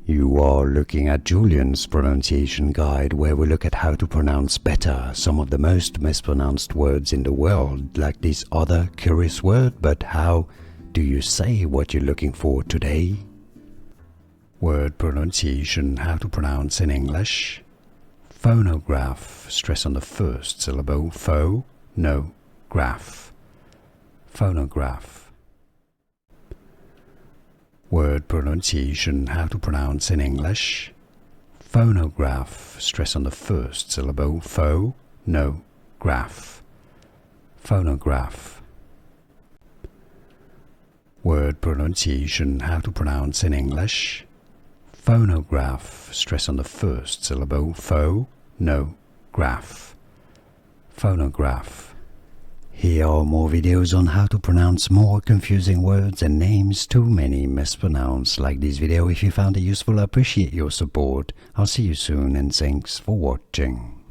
You are looking at Julian's pronunciation guide, where we look at how to pronounce better some of the most mispronounced words in the world, like this other curious word. But how do you say what you're looking for today? Word pronunciation, how to pronounce in English. Phonograph, stress on the first syllable. Graph. Phonograph. Word pronunciation, how to pronounce in English. Phonograph, stress on the first syllable. Graph. Phonograph. Word pronunciation, how to pronounce in English. Phonograph, stress on the first syllable. Graph. Phonograph. Here are more videos on how to pronounce more confusing words and names too many mispronounced. Like this video if you found it useful. I appreciate your support. I'll see you soon and thanks for watching.